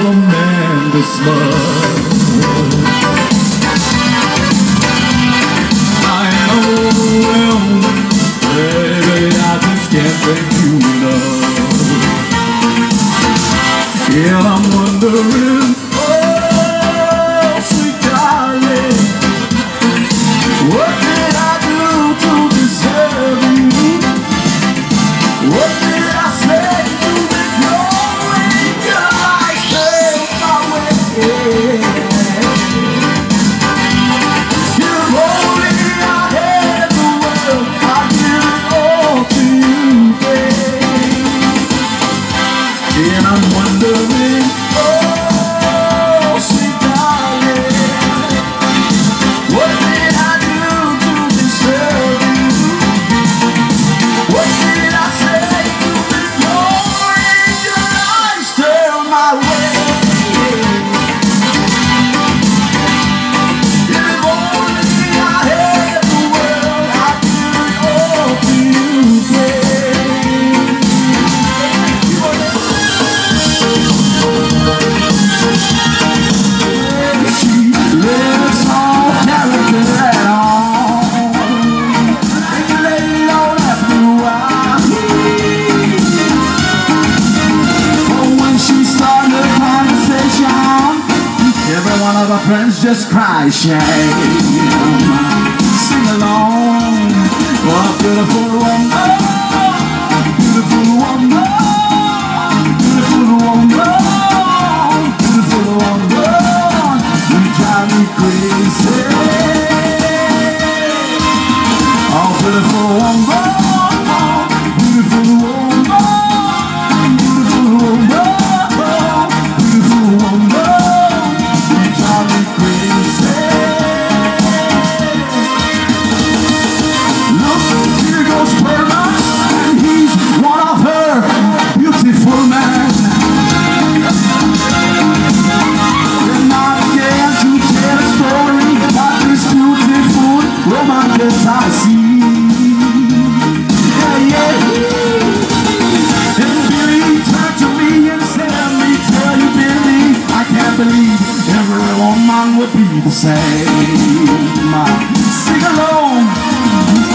love a man this much. I know, baby, I just can't make you enough. And I'm wondering, oh, sweet darling, what did I do to deserve you? What did I say to make your eyes stay my way? If only I had the world, I'd give it all to you, babe. And I'm wondering, oh, sweet darling, what did I do to deserve you? What did I say to make your eyes turn my way? If only I had the world, I'd give it all to you, babe. She lives on character at all. And you lady don't ask me why. But when she started a conversation, every one of her friends just cries shame. Sing along for a beautiful woman, beautiful woman, beautiful woman, beautiful woman. You drive me crazy. Oh, beautiful woman, beautiful woman, beautiful woman, beautiful woman. You drive me crazy. Look, here goes Perlas, and he's one of her beautiful men. And I began to tell a story about this beautiful woman that I see. Yeah, yeah. And Billy turned to me and said, let me tell you, Billy, I can't believe every woman would be the same. Sing along,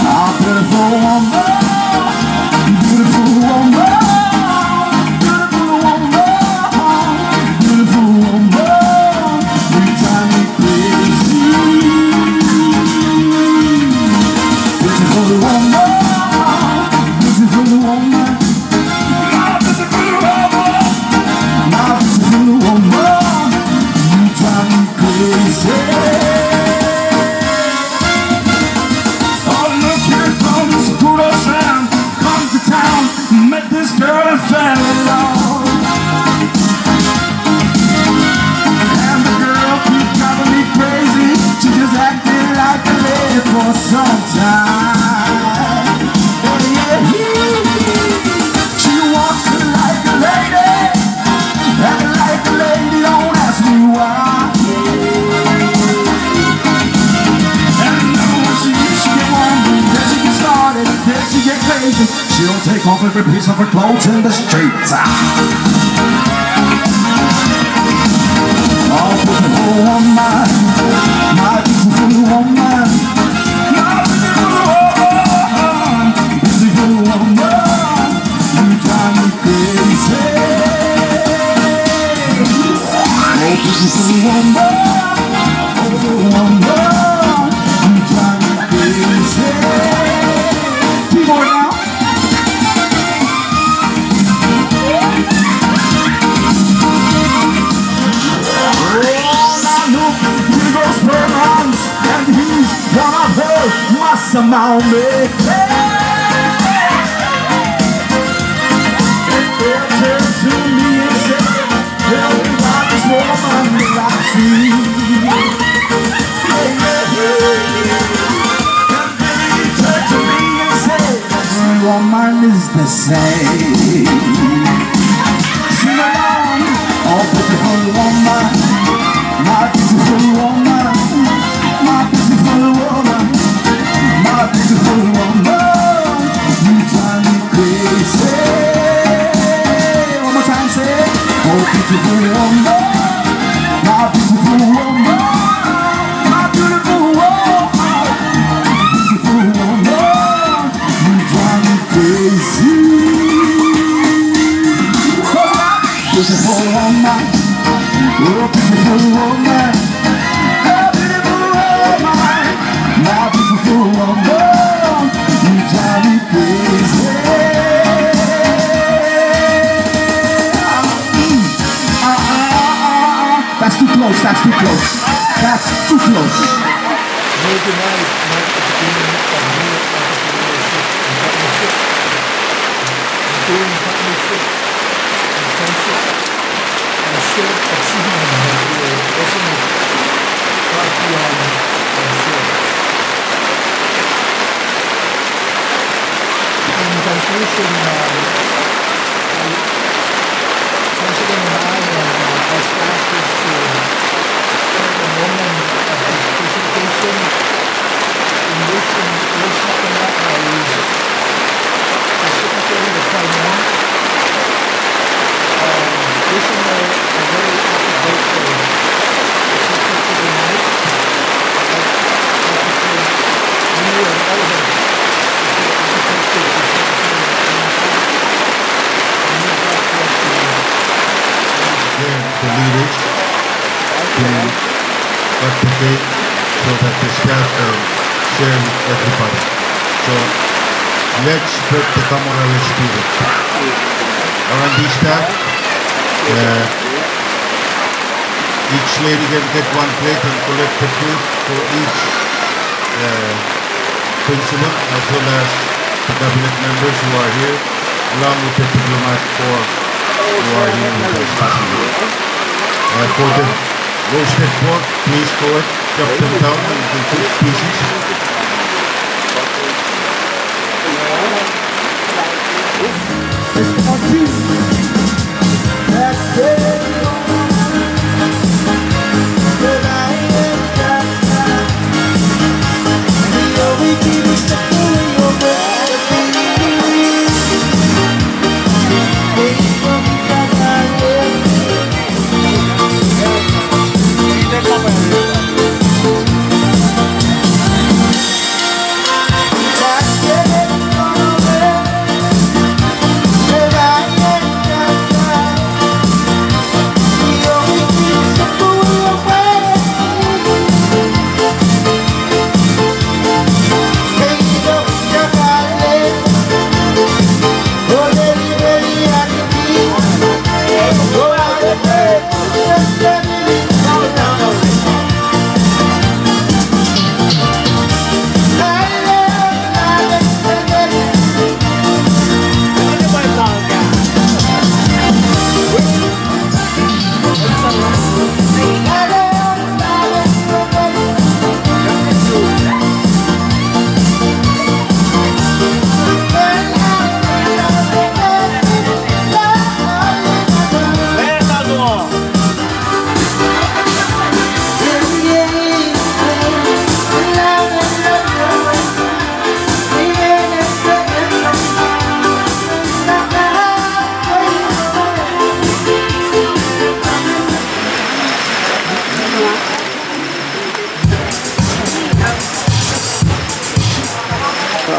our beautiful woman, beautiful woman, beautiful woman, beautiful woman. You drive me crazy. Beautiful woman, beautiful woman, my beautiful woman, my beautiful woman. You drive me crazy. Oh, look, here comes Kudo Sam, comes to town, met this girl and fell in love. And the girl keeps driving me crazy. She just acted like a lady for some time. Yeah, yeah. She walks like a lady, acting like a lady, don't ask me why. And then when she get home, then she get started, then she get crazy. She'll take off every piece of her clothes in the streets. Oh, beautiful woman, my beautiful woman, my beautiful woman, beautiful woman. You drive me crazy. Oh, beautiful woman, beautiful woman. You drive me crazy. Keep on now. And he's one of her muscle mounted. It turned to me and said, tell me about this woman that I see. And then he turned to me and said, every woman is the same. Sing along, oh beautiful woman, my beautiful woman, my beautiful woman, my beautiful woman. woman, my beautiful woman, my beautiful woman, beautiful woman, you drive me crazy. Beautiful woman, oh beautiful woman, oh beautiful woman, my beautiful woman, you drive me crazy. That's too close, that's too close, that's too close. The leaders to advocate so that the staff can share with everybody. So let's spread the camoral spirit. R&D staff, each lady can get one plate and collect the food for each principal as well as the cabinet members who are here, along with the diplomat corps who are here with us this evening. For the roasted pork, please go ahead, chop them down into 2 pieces. That's it.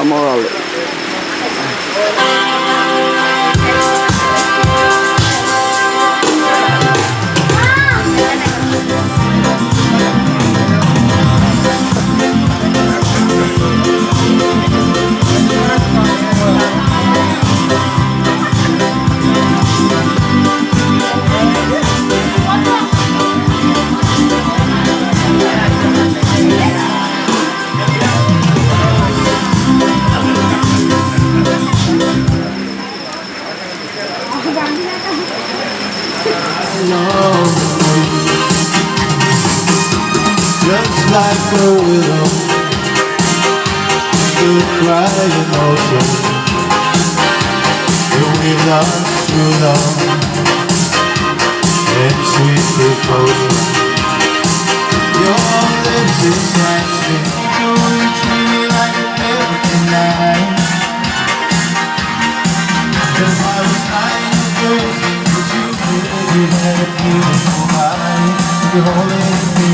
Moral. Just like a widow, you cry emotion. You will not too long, and sweet devotion. Your lips entrancing, you treat me like a every night. If I was lying crazy, but you really had me. somebody to be holding me.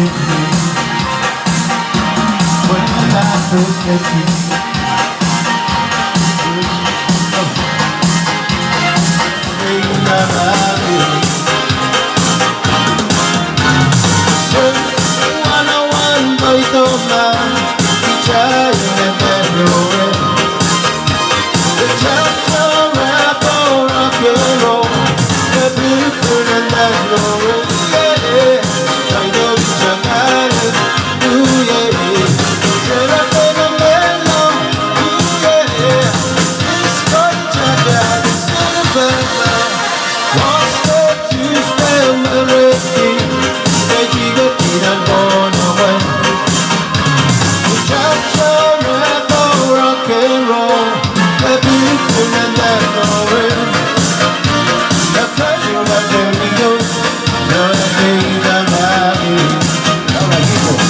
When I first met you, thinking about you. One-on-one ba ito na biyahe na meron? The chapter rap or rock and roll, the beautiful and that glory. Yeah, I know it's a guy. Ooh yeah, get up in the mellow. Ooh yeah, this boy Jaga, this little fella, one step, two step, everything. They keep it in born away. The chapter rap or rock and roll, the beautiful and that glory. The pleasure of the Eagles, the thing about you. All right, Eagles.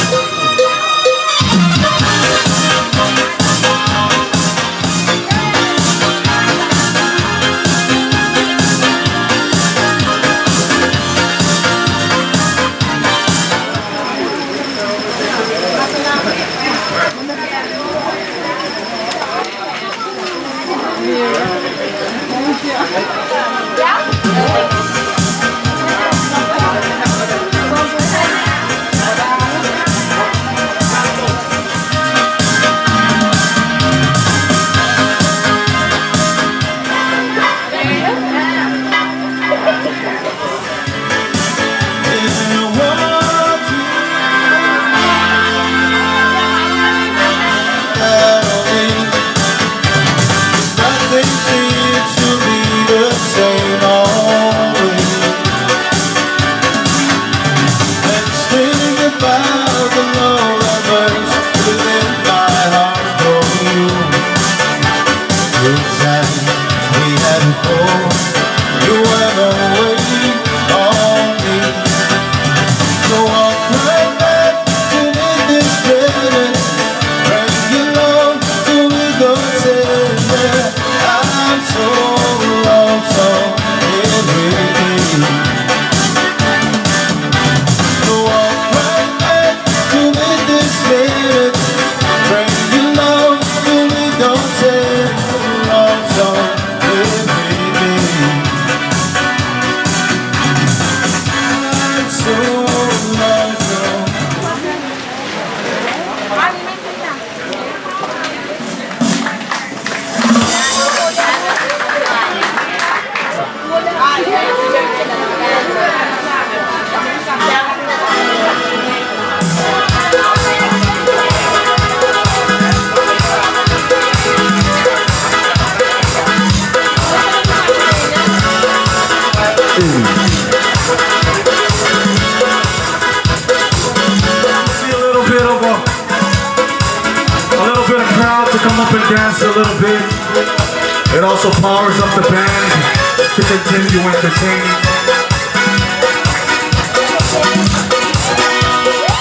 Come up and dance a little bit. It also powers up the band to continue entertaining.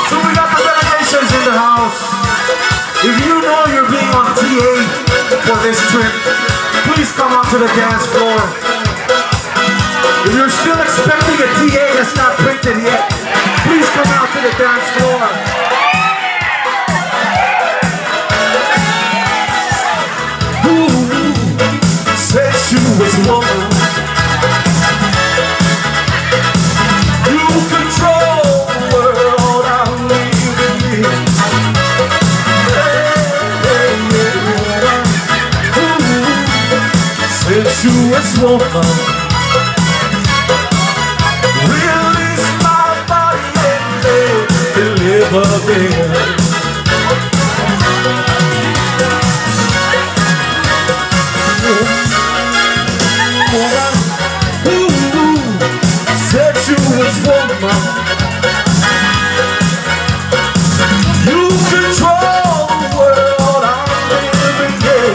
So we got the delegations in the house. If you know you're being on TA for this trip, please come onto the dance floor. If you're still expecting a TA that's not printed yet, please come out to the dance floor. Sensuous woman, you control the world I'm living in. Sensuous woman, release my body and live again. Sensuous woman, you control the world I'm living in.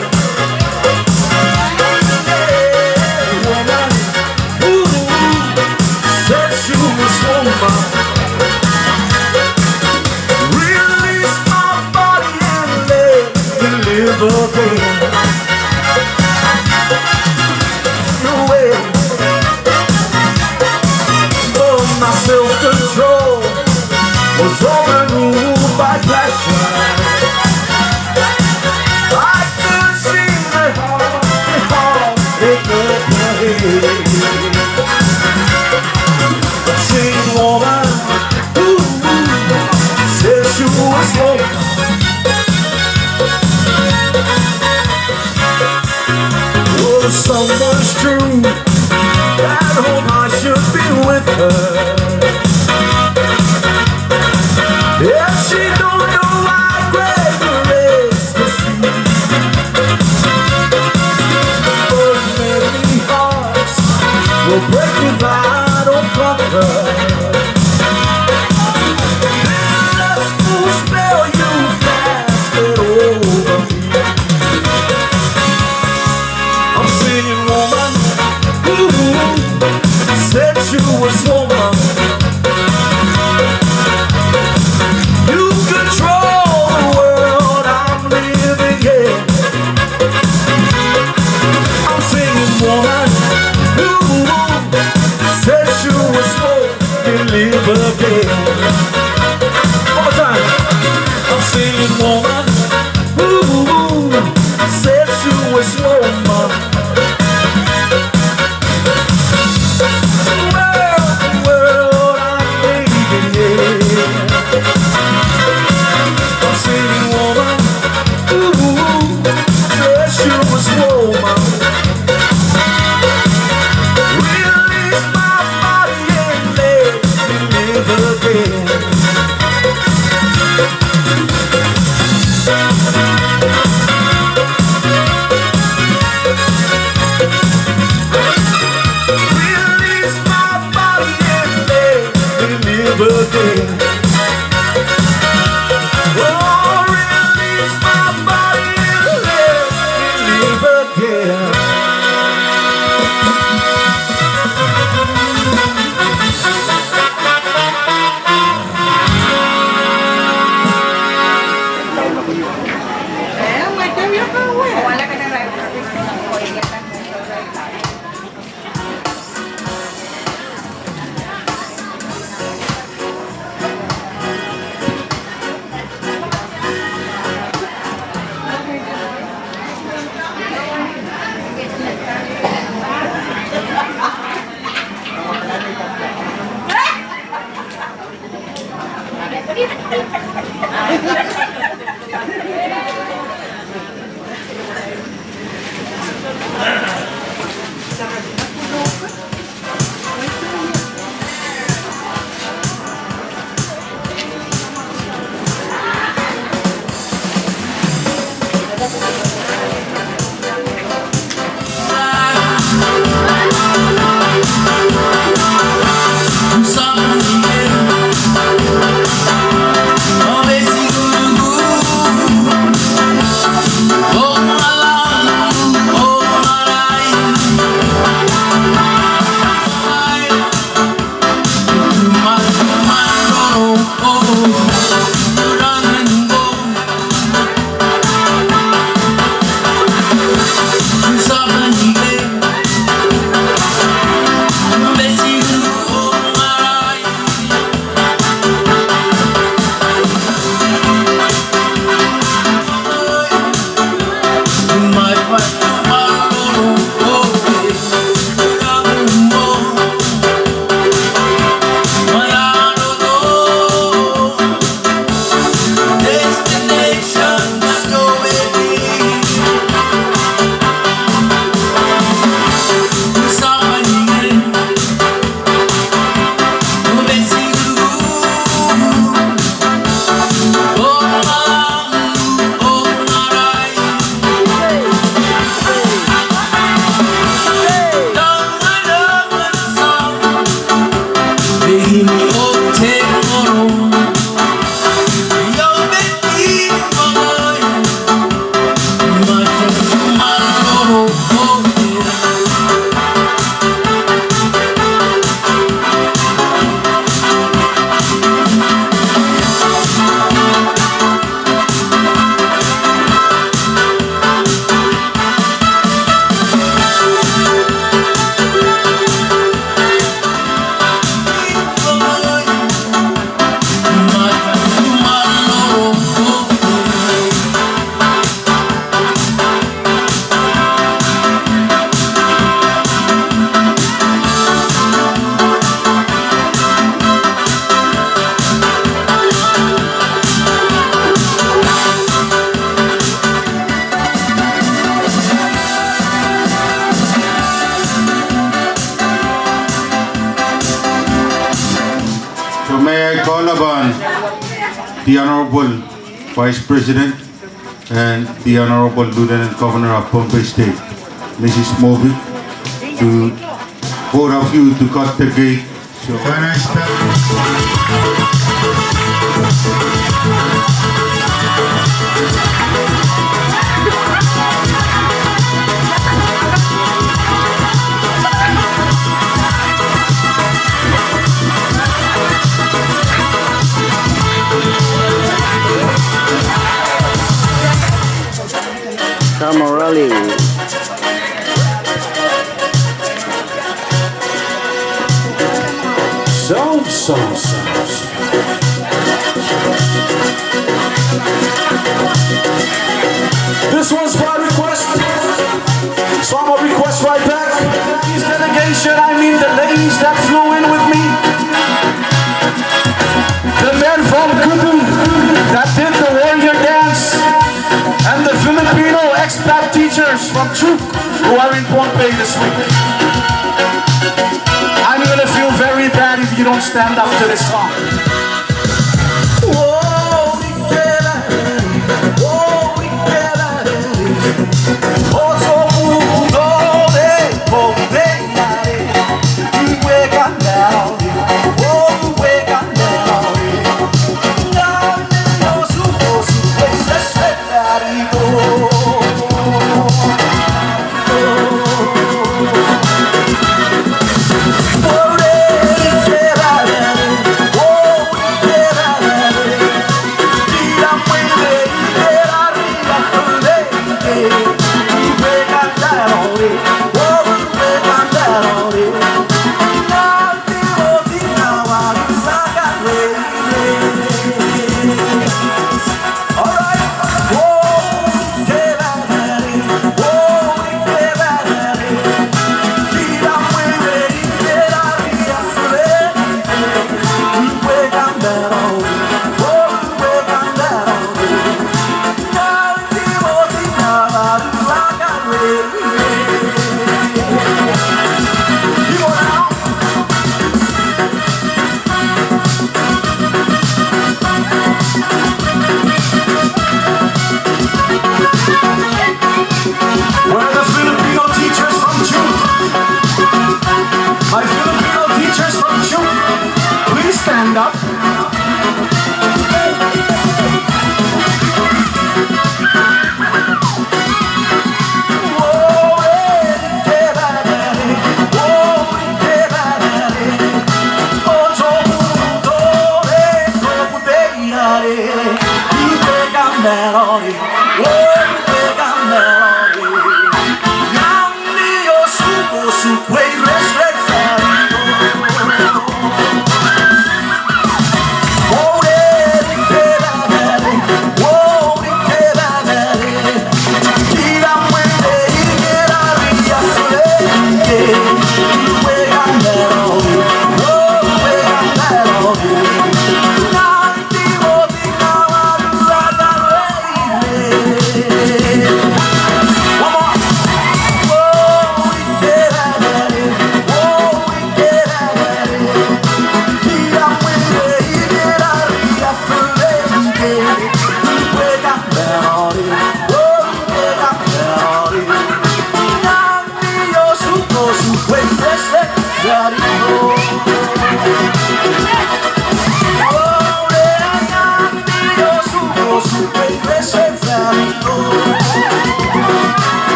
Woman, sensuous woman, release my body and let me live again. No way. Oh, my self-control was overruled by passion. I could see the heart in the play. Singing woman, ooh, said she was woman. Oh, the song was true. At home I should be with her. Yeah, she don't know how great the race to see. But many hearts will break if I don't conquer. This lust will spell you fast and over me. I'm singing woman, ooh, sensuous woman. You control the world I'm living in. I'm singing woman, ooh, sensuous woman, live again. One more time. I'm singing woman, ooh, sensuous woman. Oh, may I call upon the Honorable Vice President and the Honorable Lieutenant Governor of Pompey State, Mrs. Movic, to both of you to cut the cake. So can I start? Camera rolling. This one's by request, so I'm gonna request right back. These delegation, I mean the ladies that flew in with me, the men from Kudu that did the warrior dance, and the Filipino expat teachers from Chuk who are in Pompey this week. I'm gonna feel very bad if you don't stand up to this song.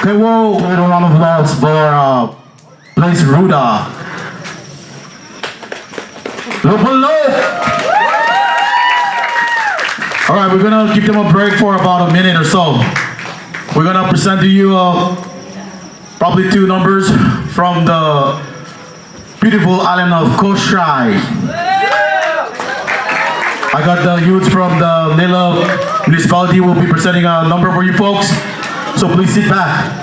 Okay, whoa, play a round of applause for Place Ruda. Alright, we're gonna give them a break for about a minute or so. We're gonna present to you probably two numbers from the beautiful island of Koshai. I got the youths from the Nila municipality will be presenting a number for you folks, so please sit back.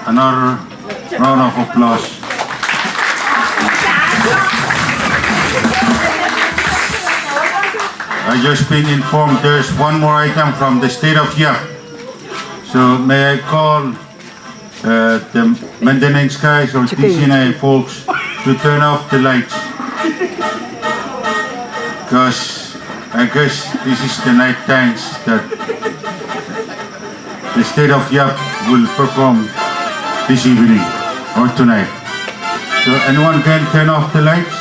Another round of applause. I just been informed there's one more item from the state of Yap. So may I call the maintenance guys or TCNA folks to turn off the lights. Because I guess this is the night times that the state of Yap will perform this evening or tonight. So anyone can turn off the lights?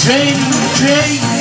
Train, train,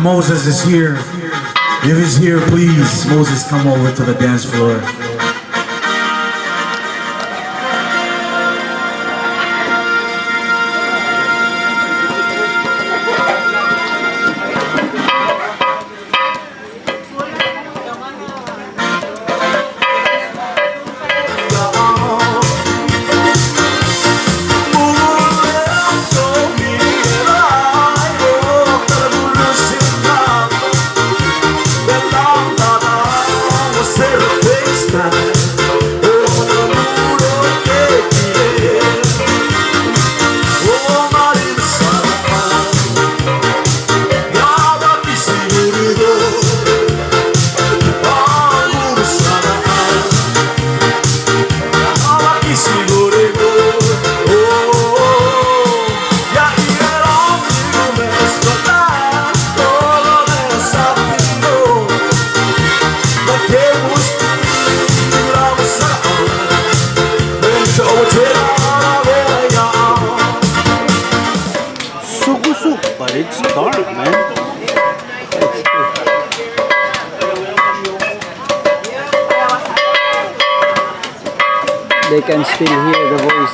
Moses is here. If he's here, please, Moses, come over to the dance floor. Sugu, but it's dark, man. They can still hear the voice.